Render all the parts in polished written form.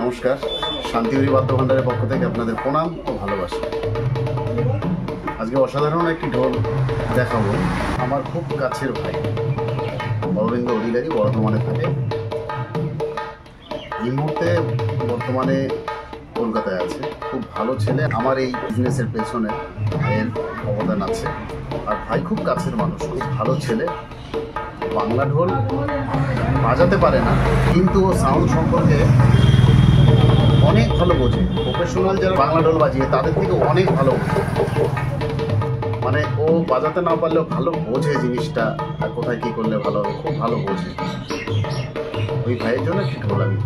নমস্কার, শান্তিহরি বাদ্য ভান্ডারের পক্ষ থেকে আপনাদের প্রণাম ও ভালোবাসা। আজকে অসাধারণ একটি ঢোল দেখাবো। আমার খুব কাছের ভাই অরবিন্দ অধিকারী বর্ধমানে থাকে। এই মুহূর্তে বর্তমানে কলকাতায় আছে। খুব ভালো ছেলে। আমার এই বিজনেসের পেছনে ভাইয়ের অবদান আছে। আর ভাই খুব কাছের মানুষ, খুব ভালো ছেলে। বাংলা ঢোল বাজাতে পারে না, কিন্তু ও সাউন্ড সম্পর্কে অনেক ভালো বোঝে। প্রফেশনাল যারা বাংলা ঢোল বাজিয়ে তাদের থেকে অনেক ভালো, মানে ও বাজাতে না পারলেও ভালো বোঝে জিনিসটা, আর কোথায় কী করলে ভালো হবে খুব ভালো বোঝে। ওই ভাইয়ের জন্য একটি ঢোল আমি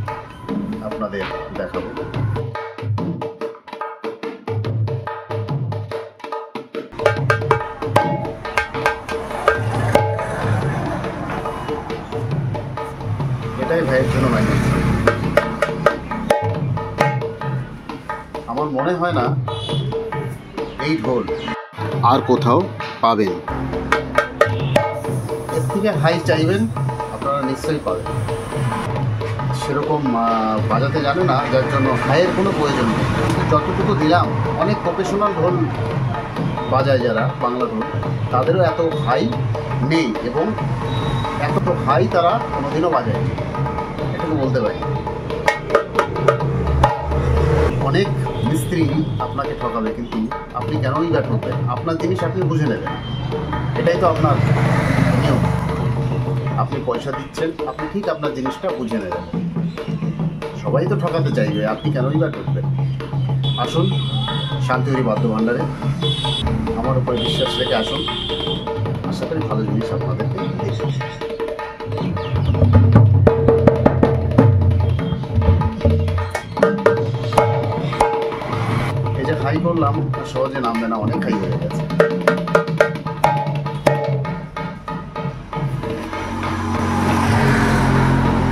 আপনাদের দেখাবো। এটাই ভাইয়ের জন্য মাইনাস। আমার মনে হয় না এই ঢোল আর কোথাও পাবেন। এর থেকে হাই চাইবেন আপনারা নিশ্চয়ই পাবেন। সেরকম বাজাতে জানে না, যার জন্য হাইয়ের কোনো প্রয়োজন নেই। যতটুকু দিলাম, অনেক প্রফেশনাল ঢোল বাজায় যারা বাংলা ঢোল, তাদেরও এত হাই নেই এবং এত হাই তারা কোনোদিনও বাজায়, এটুকু বলতে পারি। অনেক মিস্ত্রি আপনাকে ঠকাবে, কিন্তু আপনি কেনই বা ঠকবেন? আপনার জিনিস আপনি বুঝে নেবেন, এটাই তো আপনার নিয়ম। আপনি পয়সা দিচ্ছেন, আপনি ঠিক আপনার জিনিসটা বুঝে নেবেন। সবাই তো ঠকাতে চাইবে, আপনি কেনই বা ঠকবেন? আসুন শান্তিহরি বাদ্য ভান্ডারে, আমার উপরে বিশ্বাস রেখে আসুন। আশা করি ভালো জিনিস আপনাদেরকে দেখুন। এই যে হাই করলাম, সহজে নামবে না, অনেক হাই হয়ে গেছে।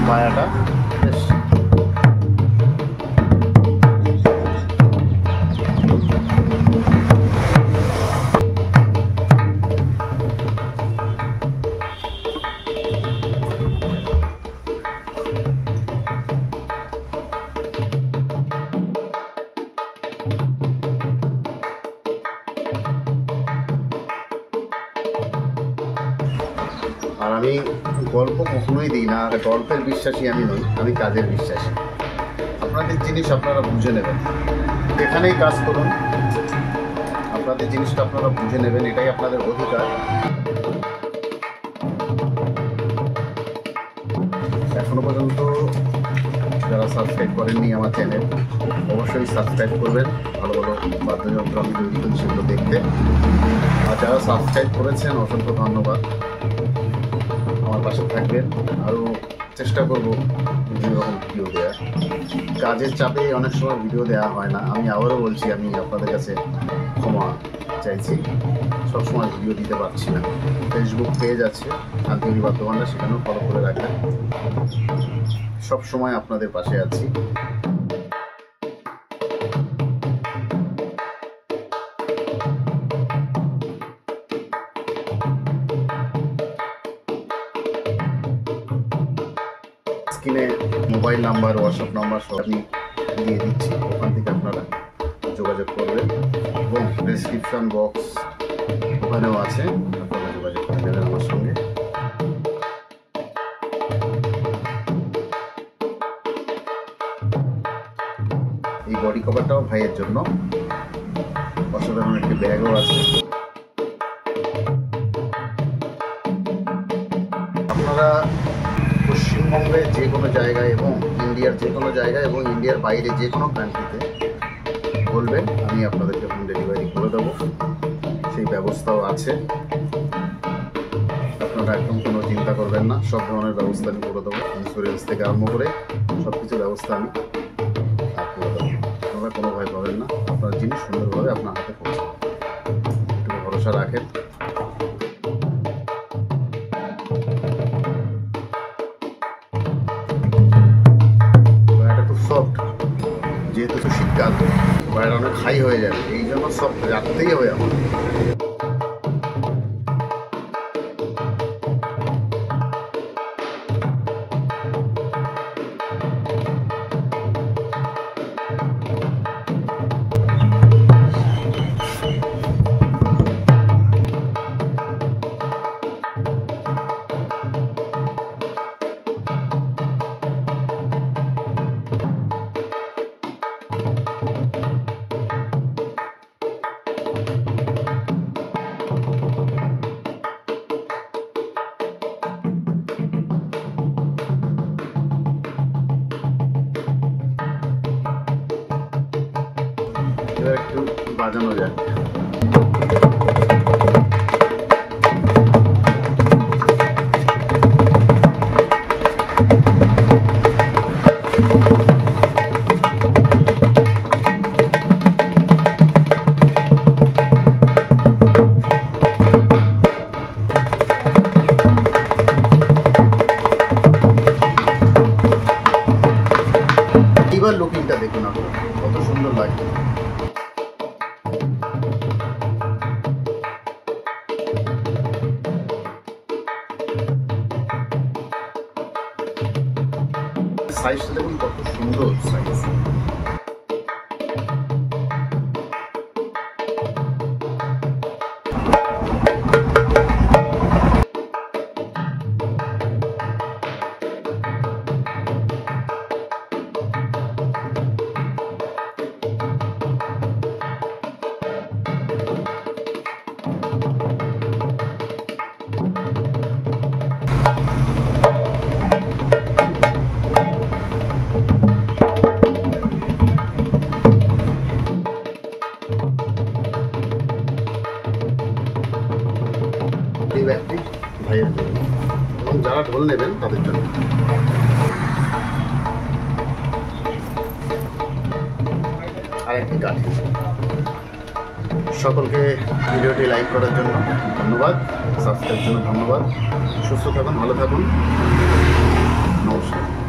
বায়াটা বেশ আর আমি গল্প কখনোই দিই না, আর গল্পের বিশ্বাসী আমি নই, আমি কাজের বিশ্বাসী। আপনাদের জিনিস আপনারা বুঝে নেবেন, এখানেই কাজ করুন, আপনাদের জিনিসটা আপনারা বুঝে নেবেন, এটাই আপনাদের অধিকার। এখনো পর্যন্ত যারা সাবস্ক্রাইব করেননি আমার চ্যানেল, অবশ্যই সাবস্ক্রাইব করবেন। ভালো ভালো বাদ্যযন্ত্র আমি তৈরি করি সেগুলো দেখতে। আর যারা সাবস্ক্রাইব করেছেন, অসংখ্য ধন্যবাদ। আমার পাশে থাকবেন, আরও চেষ্টা করবো বিভিন্ন রকম ভিডিও দেওয়ার। কাজের চাপে অনেক সময় ভিডিও দেওয়া হয় না। আমি আবারও বলছি, আমি আপনাদের কাছে ক্ষমা চাইছি, সবসময় ভিডিও দিতে পারছি না। ফেসবুক পেজ আছে শান্তিহরি বাদ্য ভান্ডার, সেখানেও ফলো করে রাখবেন। সবসময় আপনাদের পাশে আছি। স্ক্রিনে মোবাইল নাম্বার, হোয়াটসঅ্যাপ নাম্বার সব আমি দিয়ে দিচ্ছি, ওখান থেকে আপনারা যোগাযোগ করবেন। এবং ডেসক্রিপশন বক্স ওখানেও আছে, আপনারা যোগাযোগ করে দেবেন আমার সঙ্গে। এই বডি কভারটাও ভাইয়ের জন্য। অসাধারণ একটি ব্যাগও আছে। আপনারা পশ্চিমবঙ্গের যে কোনো জায়গায় এবং ইন্ডিয়ার যে কোনো জায়গায় এবং ইন্ডিয়ার বাইরে যে কোনো কান্ট্রিতে বলবেন, আমি আপনাদেরকে হোম ডেলিভারি করে দেবো, সেই ব্যবস্থাও আছে। আপনারা একদম কোনো চিন্তা করবেন না, সব ধরনের ব্যবস্থা আমি করে দেবো। ইন্স্যুরেন্স থেকে আরম্ভ করে সব কিছু ব্যবস্থা আমি করে দেবো। আপনারা কোনো ভয় পাবেন না, আপনার জিনিস সুন্দরভাবে আপনার হাতে পৌঁছাবে, একটু ভরসা রাখেন। সফট, যেহেতু তো শীতকাল, বাইরে অনেক হাই হয়ে যাবে, এই জন্য সব রাখতেই হবে আমার। এবার একটু বাজানো যাক। এবার লুকিংটা দেখুন আপনারা, কত সুন্দর লাগে। সাইজটা দেখুন কত সুন্দর সাইজ। এই ব্যাগটি ভাইয়ের জন্য এবং যারা ঢোল নেবেন তাদের জন্য। আর একটি কাঠি। সকলকে ভিডিওটি লাইক করার জন্য ধন্যবাদ, সাবস্ক্রাইবের জন্য ধন্যবাদ। সুস্থ থাকুন, ভালো থাকুন, নমস্কার।